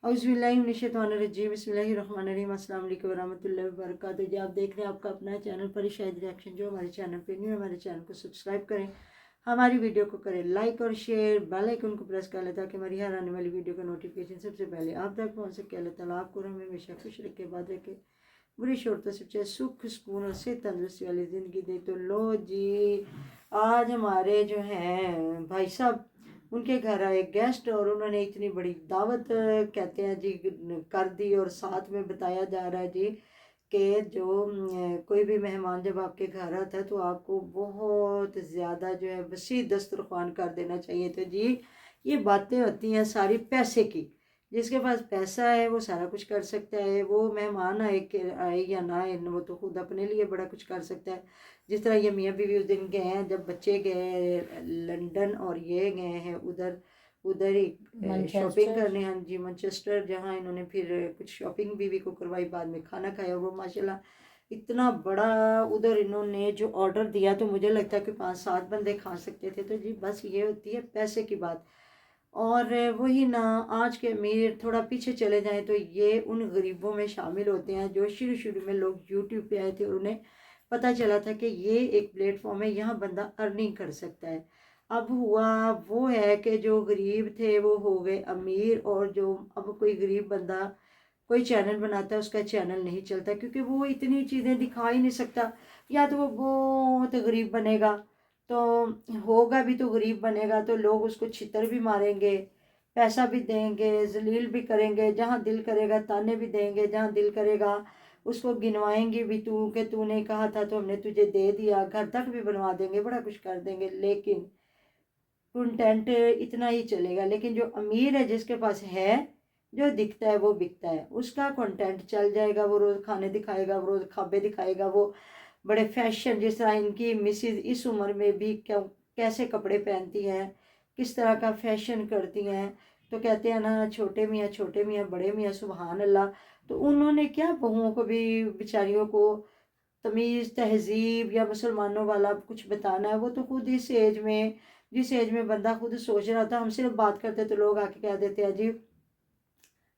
औज़ुबिल्लाहिमिनश्शैतानिर्रजीम बिस्मिल्लाहिर्रहमानिर्रहीम अस्सलाम वालेकुम वरहमतुल्लाहि वबरकातुहू। जी आप देख रहे हैं आपका अपना चैनल परिशाद रिएक्शन। जो हमारे चैनल पे न्यू है हमारे चैनल को सब्सक्राइब करें, हमारी वीडियो को करें लाइक और शेयर, बेल आइकन को प्रेस कर लें ताकि हमारी हर आने वाली वीडियो का नोटिफिकेशन सबसे पहले आप तक पहुँच सके। अल्लाह ताला आपको हमें हमेशा खुश रखे, बाद रखे, बुरी शोरतों से बचाए, सुख सुकून और सेहत तंदुरुस्ती वाली ज़िंदगी दे। तो लो जी, आज हमारे जो हैं भाई साहब, उनके घर आए गेस्ट और उन्होंने इतनी बड़ी दावत कहते हैं जी कर दी। और साथ में बताया जा रहा है जी कि जो कोई भी मेहमान जब आपके घर आता है तो आपको बहुत ज़्यादा जो है वसी दस्तरखान कर देना चाहिए। तो जी ये बातें होती हैं सारी पैसे की। जिसके पास पैसा है वो सारा कुछ कर सकता है। वो मेहमान आए या ना आए, वो तो खुद अपने लिए बड़ा कुछ कर सकता है। जिस तरह ये मियाँ बीवी उस दिन गए हैं, जब बच्चे गए लंदन और ये गए हैं उधर उधर ही शॉपिंग करने। हाँ जी, मैनचेस्टर, जहाँ इन्होंने फिर कुछ शॉपिंग बीवी को करवाई, बाद में खाना खाया। वो माशाल्लाह इतना बड़ा उधर इन्होंने जो ऑर्डर दिया तो मुझे लगता है कि 5-7 बंदे खा सकते थे। तो जी बस ये होती है पैसे की बात। और वही ना, आज के अमीर थोड़ा पीछे चले जाएं तो ये उन गरीबों में शामिल होते हैं जो शुरू शुरू में लोग यूट्यूब पे आए थे और उन्हें पता चला था कि ये एक प्लेटफॉर्म है, यहाँ बंदा अर्निंग कर सकता है। अब हुआ वो है कि जो गरीब थे वो हो गए अमीर, और जो अब कोई गरीब बंदा कोई चैनल बनाता है उसका चैनल नहीं चलता, क्योंकि वो इतनी चीज़ें दिखा ही नहीं सकता। या तो वो बहुत गरीब बनेगा, तो होगा भी तो गरीब बनेगा तो लोग उसको छितर भी मारेंगे, पैसा भी देंगे, जलील भी करेंगे, जहाँ दिल करेगा ताने भी देंगे, जहाँ दिल करेगा उसको गिनवाएंगे भी, तू कि तूने कहा था तो हमने तुझे दे दिया, घर तक भी बनवा देंगे, बड़ा कुछ कर देंगे। लेकिन कंटेंट इतना ही चलेगा। लेकिन जो अमीर है, जिसके पास है, जो दिखता है वो बिकता है, उसका कंटेंट चल जाएगा। वो रोज़ खाने दिखाएगा, वो रोज़ खाबे दिखाएगा, वो बड़े फैशन, जिस तरह इनकी मिसिज इस उम्र में भी क्यों कैसे कपड़े पहनती हैं, किस तरह का फैशन करती हैं। तो कहते हैं ना, छोटे मियाँ बड़े मियाँ, सुभान अल्लाह। तो उन्होंने क्या बहुओं को भी बेचारियों को तमीज़ तहजीब या मुसलमानों वाला कुछ बताना है। वो तो खुद इस एज में, जिस एज में बंदा खुद सोच रहा था, हम सिर्फ बात करते तो लोग आके कह देते हैं जी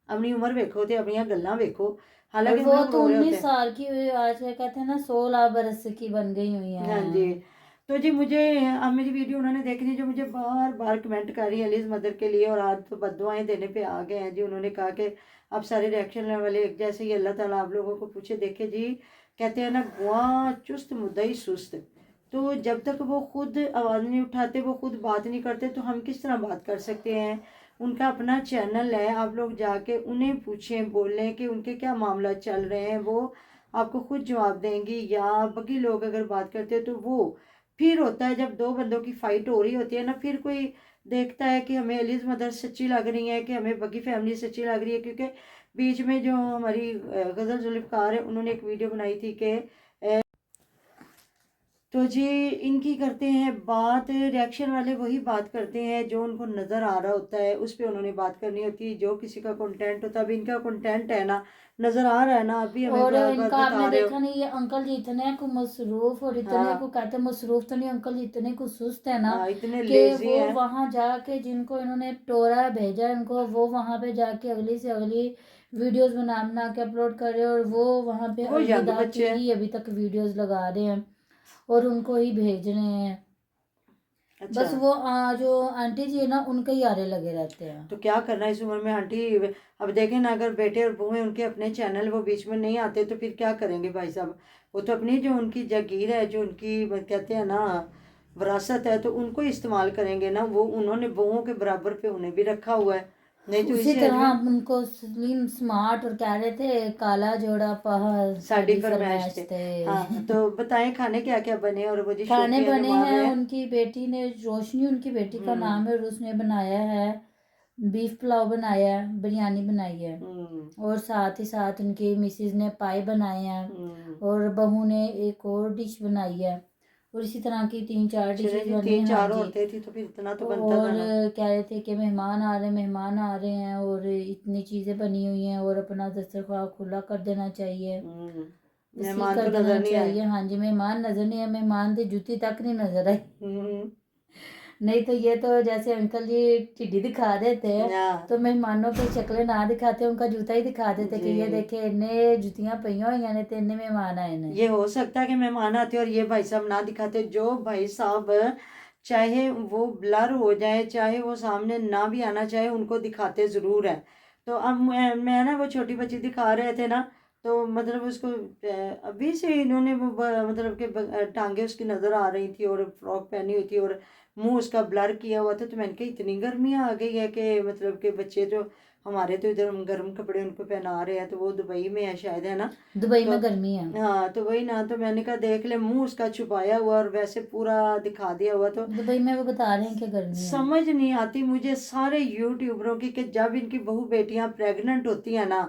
अपनी उम्र वेखो तो अपनी गल्लां वेखो। और हालांकि वो हम लोग तो रो रहे 19 होते हैं। साल की हुई, आज क्या कहते हैं ना 16 बरस की बन गई हुई हाँ जी। है। तो जी मुझे, अब मेरी वीडियो उन्होंने देखी थी, जो मुझे बार बार कमेंट कर रही है एलिज मदर के लिए, और आज तो बद्दुआएं देने पे आ गए हैं जी। उन्होंने कहा कि अब सारे रिएक्शन लेने वाले एक जैसे ही, अल्लाह ताला आप लोगों को पूछे। देखे जी, कहते हैं ना गुआ चुस्त मुद्दई सुस्त। तो जब तक वो खुद आवाज़ नहीं उठाते, वो खुद बात नहीं करते, तो हम किस तरह बात कर सकते हैं। उनका अपना चैनल है, आप लोग जाके उन्हें पूछें, बोलें कि उनके क्या मामला चल रहे हैं, वो आपको खुद जवाब देंगी। या बाकी लोग अगर बात करते हैं तो वो फिर होता है जब दो बंदों की फाइट हो रही होती है ना, फिर कोई देखता है कि हमें एलिज मदर सच्ची लग रही है कि हमें बगी फैमिली सच्ची लग रही है। क्योंकि बीच में जो हमारी गज़ल जुल्फ़कार है, उन्होंने एक वीडियो बनाई थी कि तो जी इनकी करते हैं बात, रिएक्शन वाले वही बात करते हैं जो उनको नज़र आ रहा होता है, उस पर उन्होंने बात करनी होती है। जो किसी का कंटेंट होता है, अभी इनका कंटेंट है ना, नज़र आ रहा है ना, अभी हमें और बार बार इनका बता आपने रहे हो। देखा नहीं, ये अंकल जी इतने को मसरूफ, और इतने को हाँ कहते हैं मसरूफ तो नहीं, अंकल जी इतने को सुस्त है ना हाँ, इतने कि लेजी वो हैं। वहां जाके जिनको इन्होंने टोरा भेजा इनको, वो वहां पे जाके अगली से अगली वीडियोस बना बना के अपलोड कर रहे हैं। और वो वहां पे वो यंग अलविदा बच्चे की हैं। ही अभी तक वीडियोस लगा रहे हैं और उनको ही भेज रहे हैं। अच्छा, बस वो जो आंटी जी है ना, उनके ही आरे लगे रहते हैं। तो क्या करना है इस उम्र में आंटी। अब देखें ना, अगर बेटे और बहू हैं उनके अपने चैनल, वो बीच में नहीं आते तो फिर क्या करेंगे भाई साहब। वो तो अपनी जो उनकी जागीर है, जो उनकी कहते हैं ना विरासत है, तो उनको इस्तेमाल करेंगे ना। वो उन्होंने बहुओं के बराबर पे उन्हें भी रखा हुआ है, नहीं तो उसी इस एज तरह में उनको स्लिम स्मार्ट और कह रहे थे काला जोड़ा पहा साड़ी साड़ी फरमाइश फरमाइश थे। हाँ, थे। तो बताएं खाने क्या क्या बने, और वो जी खाने शोकियां जो बने मार हैं, रहे हैं। उनकी बेटी ने, रोशनी उनकी बेटी का हम्म नाम है, और उसने बनाया है बीफ पुलाव बनाया है, बिरयानी बनाई है। हम्म और साथ ही साथ उनकी मिसेज ने पाई बनाए हैं, हम्म। और बहू ने एक और डिश बनाई है, और इसी तरह की 3-4 चले डिशेस जी, बनी तीन हैं। हाँ चार जी। औरतें थी तो फिर इतना तो बनता और था ना। कह रहे थे कि मेहमान आ रहे हैं, मेहमान आ रहे हैं, और इतनी चीज़ें बनी हुई हैं, और अपना दस्तरखान खुला कर देना चाहिए, तस्वीर मेहमान कर तो देना नजर नहीं आए। चाहिए। हाँ जी, मेहमान नज़र नहीं है, मेहमान की जूती तक नहीं नज़र आई। हम्म नहीं तो ये तो जैसे अंकल जी टिड्डी दिखा देते हैं हाँ, तो मेहमानों की शक्लें ना दिखाते उनका जूता ही दिखा देते कि ये जी। देखे इन्ने जुतियां पईयां हुई ने ते इन्ने मेहमान आए ने। ये हो सकता है कि मेहमान आते और ये भाई साहब ना दिखाते। जो भाई साहब चाहे वो ब्लर हो जाए, चाहे वो सामने ना भी आना चाहे, उनको दिखाते ज़रूर है। तो अब मैं ना वो छोटी बच्ची दिखा रहे थे ना, तो मतलब उसको अभी से इन्होंने वो मतलब कि टांगे उसकी नज़र आ रही थी और फ्रॉक पहनी हुई थी और मुंह उसका ब्लर किया हुआ था। तो मैंने कहा इतनी गर्मी आ गई है कि मतलब कि बच्चे जो हमारे तो इधर हम गर्म कपड़े उनको पहना रहे हैं, तो वो दुबई में है शायद, है ना। दुबई तो में गर्मी है। हाँ, तो वही ना, तो मैंने कहा देख ले, मुंह उसका छुपाया हुआ और वैसे पूरा दिखा दिया हुआ। तो दुबई में वो बता रहे हैं कि गर्मी है। समझ नहीं आती मुझे सारे यूट्यूबरों की कि जब इनकी बहू बेटियां प्रेग्नेंट होती है ना,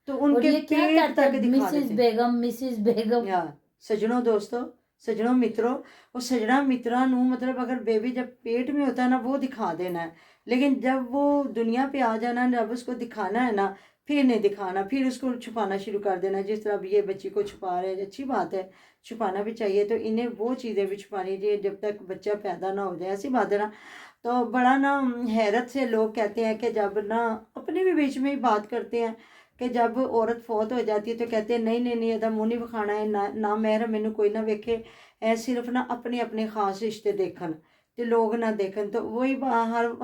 तो और उनके ये क्या पेट कहते तक हैं दिखा मिसेस देते हैं। बेगम मिसेस बेगम। या सजनों दोस्तों, सजनों मित्रों, वो सजना मित्रा नू मतलब अगर बेबी जब पेट में होता है ना, वो दिखा देना है। लेकिन जब वो दुनिया पे आ जाना, जब उसको दिखाना है ना, फिर नहीं दिखाना, फिर उसको छुपाना शुरू कर देना है। जिस तरह अब ये बच्ची को छुपा रहे हैं, अच्छी बात है, छुपाना भी चाहिए। तो इन्हें वो चीज़ें भी छुपानी चाहिए जब तक बच्चा पैदा ना हो जाए, ऐसी बात है ना। तो बड़ा ना हैरत से लोग कहते हैं कि जब ना अपने भी बीच में ही बात करते हैं कि जब औरत फौत हो जाती है तो कहते हैं नहीं नहीं नहीं, ਇਹਦਾ ਮੂੰਹ ਨਹੀਂ ਵਿਖਾਣਾ है ना, ना महर मैनू कोई ना वेखे, ऐ सिर्फ ना अपने अपने खास रिश्ते देखन तो लोग ना देखन। तो वही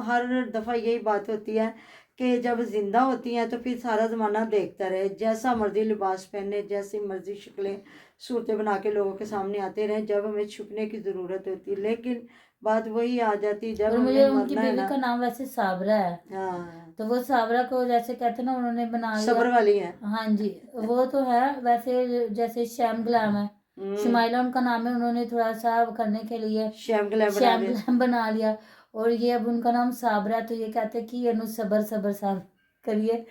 हर दफ़ा यही बात होती है कि जब जिंदा होती हैं तो फिर सारा ज़माना देखता रहे, जैसा मर्जी लिबास पहने, जैसी मर्जी शक्लें सूरतें बना के लोगों के सामने आते रहे, जब हमें छुपने की ज़रूरत होती है। लेकिन बात वही आ जाती जब और हमने मुझे उनकी मरना है बेबी ना। का नाम वैसे साबरा है। हाँ, तो वो साबरा को जैसे कहते हैं ना उन्होंने बना लिया। सब्र वाली है। हाँ जी, वो तो है वैसे जैसे श्याम गुलाम है। शुमाइला उनका नाम है, उन्होंने थोड़ा सा करने के लिए श्याम गला बना श्याम दिया। गुलाम बना लिया। और ये अब उनका नाम साबरा है, तो ये कहते हैं कि अनु सबर सबर साब करिए।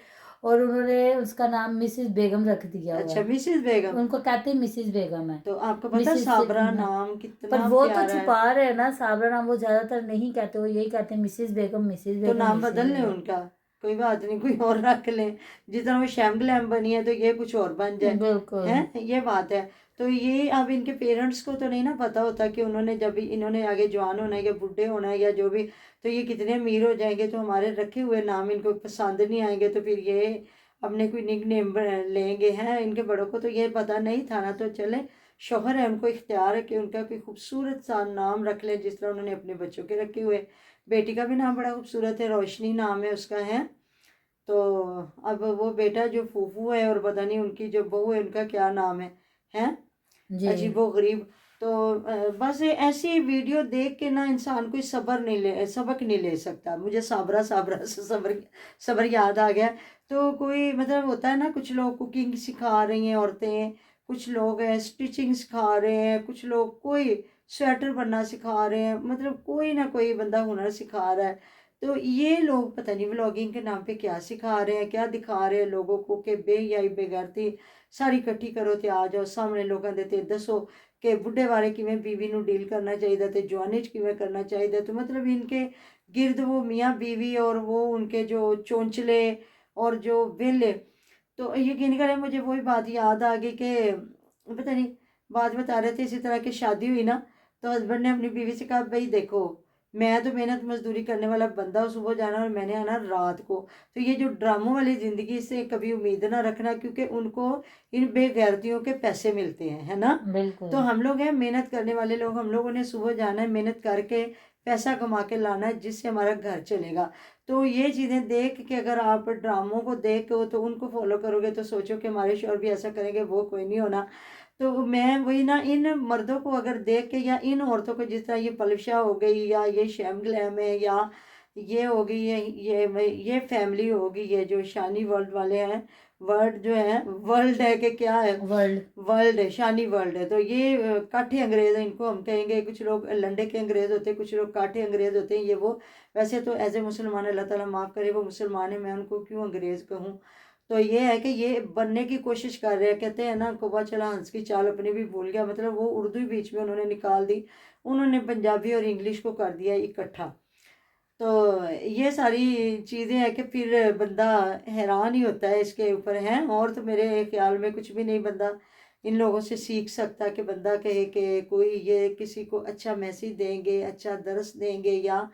और उन्होंने उसका नाम मिसेस बेगम रख दिया हुआ अच्छा, है। मिसेस बेगम। उनको कहते हैं मिसेस बेगम है। तो आपको पता मिसेस साबरा नाम पर कितना वो तो प्यारा है। छुपा रहे हैं ना, साबरा नाम वो ज्यादातर नहीं कहते, वो यही कहते हैं मिसेस बेगम मिसेस तो बेगम नाम मिसेस बदल लें बेगम। उनका, कोई बात नहीं, कोई और रख लें। जिस तरह वो शैम ग्लैम बनी है तो ये कुछ और बन जाए, बिल्कुल। है ये बात है। तो ये अब इनके पेरेंट्स को तो नहीं ना पता होता कि उन्होंने जब इन्होंने आगे जवान होना है या बुढ़े होना है या जो भी, तो ये कितने अमीर हो जाएंगे तो हमारे रखे हुए नाम इनको पसंद नहीं आएंगे, तो फिर ये अपने कोई निक नेम लेंगे। हैं इनके बड़ों को तो ये पता नहीं था ना, तो चले शोहर है, उनको इख्तियार है कि उनका कोई खूबसूरत सा नाम रख लें जिस तरह उन्होंने अपने बच्चों के रखे हुए। बेटी का भी नाम बड़ा खूबसूरत है, रोशनी नाम है उसका, है। तो अब वो बेटा जो फूफू है और पता नहीं उनकी जो बहू है उनका क्या नाम है जी। अजीबो गरीब। तो बस ये ऐसी वीडियो देख के ना इंसान कोई सबक नहीं ले सकता। मुझे साबरा साबरा से सबर सबर याद आ गया। तो कोई मतलब होता है ना, कुछ लोग कुकिंग सिखा रही हैं औरतें, कुछ लोग स्टिचिंग सिखा रहे हैं, कुछ लोग कोई स्वेटर बनना सिखा रहे हैं, मतलब कोई ना कोई बंदा हुनर सिखा रहा है। तो ये लोग पता नहीं व्लॉगिंग के नाम पे क्या सिखा रहे हैं, क्या दिखा रहे हैं लोगों को कि बेहयाई बेगैरती सारी इकट्ठी करो ते आ जाओ सामने लोगों दे ते दसो कि बुढ़े बारे किवें बीवी नू डील करना चाहिए ते जवानी च किवें करना चाहिए। तो मतलब इनके गिर्द वो मियाँ बीवी और वो उनके जो चोंचले और जो वेले, तो यकीन करें मुझे वही बात याद आ गई कि पता नहीं, बात बता रहे थे इसी तरह की शादी हुई ना, तो हस्बैंड ने अपनी बीवी से कहा भाई देखो, मैं तो मेहनत मजदूरी करने वाला बंदा हूँ, सुबह जाना और मैंने आना रात को। तो ये जो ड्रामों वाली ज़िंदगी से कभी उम्मीद ना रखना, क्योंकि उनको इन बेगैरतियों के पैसे मिलते हैं, है ना। बिल्कुल। तो हम लोग हैं मेहनत करने वाले लोग, हम लोगों ने सुबह जाना है, मेहनत करके पैसा कमा के लाना है जिससे हमारा घर चलेगा। तो ये चीज़ें देख के अगर आप ड्रामों को देख के तो उनको फॉलो करोगे तो सोचो कि हमारे शोहर भी ऐसा करेंगे, वो कोई नहीं होना। तो मैं वही ना, इन मर्दों को अगर देख के या इन औरतों को, जिस तरह ये पलविशा हो गई या ये शैम ग्लैम है या ये हो गई ये फैमिली होगी, ये जो शानी वर्ल्ड वाले हैं, वर्ल्ड जो है वर्ल्ड है कि क्या है, वर्ल्ड। वर्ल्ड है, शानी वर्ल्ड है। तो ये काठे अंग्रेज हैं, इनको हम कहेंगे। कुछ लोग लंडे के अंग्रेज होते हैं, कुछ लोग काठे अंग्रेज होते हैं। ये वो वैसे तो एज ए मुसलमान, अल्लाह ताला माफ़ करे, वो मुसलमान है, मैं उनको क्यों अंग्रेज़ कहूँ। तो ये है कि ये बनने की कोशिश कर रहे हैं। कहते हैं ना, कौवा चला हंस की चाल अपनी भी भूल गया, मतलब वो उर्दू ही बीच में उन्होंने निकाल दी, उन्होंने पंजाबी और इंग्लिश को कर दिया इकट्ठा। तो ये सारी चीज़ें हैं कि फिर बंदा हैरान ही होता है इसके ऊपर। हैं और तो मेरे ख्याल में कुछ भी नहीं, बंदा इन लोगों से सीख सकता कि बंदा कहे कि कोई ये किसी को अच्छा मैसेज देंगे, अच्छा दर्स देंगे, या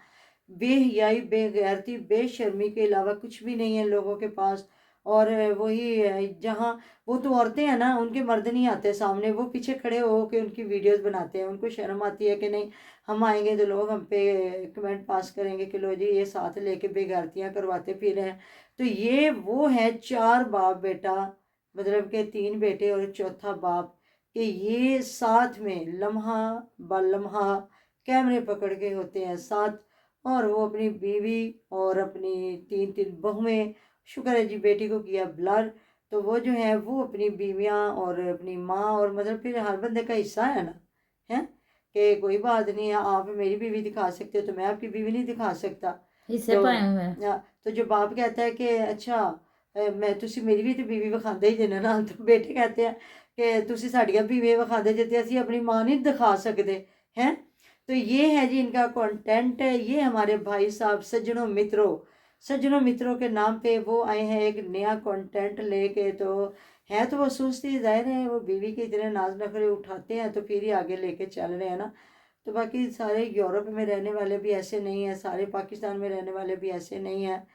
बेहयाई, बेगैरती, बेशर्मी के अलावा कुछ भी नहीं है लोगों के पास। और वही जहाँ वो तो औरतें हैं ना, उनके मर्द नहीं आते सामने, वो पीछे खड़े हो के उनकी वीडियोस बनाते हैं। उनको शर्म आती है कि नहीं, हम आएंगे तो लोग हम पे कमेंट पास करेंगे कि लो जी ये साथ लेके बेगारतियाँ करवाते फिर हैं। तो ये वो है 4 बाप बेटा, मतलब के 3 बेटे और चौथा बाप, कि ये साथ में लम्हा ब लम्हा कैमरे पकड़ के होते हैं साथ। और वो अपनी बीवी और अपनी 3 बहुएं, शुक्र है जी बेटी को किया ब्लर, तो वो जो है वो अपनी बीवियां और अपनी माँ, और मतलब फिर हर बंदे का हिस्सा है ना, है कि कोई बात नहीं है, आप मेरी बीवी दिखा सकते हो तो मैं आपकी बीवी नहीं दिखा सकता। हिस्से तो पाए हुए हैं। तो जो बाप कहता है कि अच्छा मैं तुसी मेरी भी तो बीवी विखांदे ही देना ना, तो बेटे कहते हैं कि तुसी साड़ियाँ बीवी विखांदे जे, असी अपनी माँ नहीं दिखा सकते हैं। तो ये है जी इनका कंटेंट है। ये हमारे भाई साहब सज्जनों मित्रों के नाम पे वो आए हैं एक नया कंटेंट लेके। तो है तो वो सुस्ती, जाहिर है वो बीवी के इतने नाज नखरे उठाते हैं तो फिर ही आगे लेके चल रहे हैं ना। तो बाकी सारे यूरोप में रहने वाले भी ऐसे नहीं हैं, सारे पाकिस्तान में रहने वाले भी ऐसे नहीं हैं।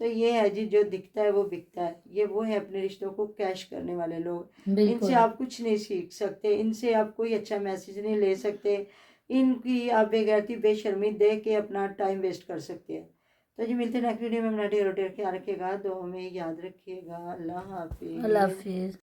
तो ये है जी, जो दिखता है वो बिकता है। ये वो है अपने रिश्तों को कैश करने वाले लोग। इनसे बिल्कुल। आप कुछ नहीं सीख सकते, इनसे आप कोई अच्छा मैसेज नहीं ले सकते, इनकी आप बेगैरती बेशर्मी देख के अपना टाइम वेस्ट कर सकते हैं। तो जी मिलते हैं नेक्स्ट वीडियो में। अपना ढेर ख्याल रखिएगा, तो हमें याद रखिएगा। अल्लाह अल्लाह हाफिज़। हाफिज।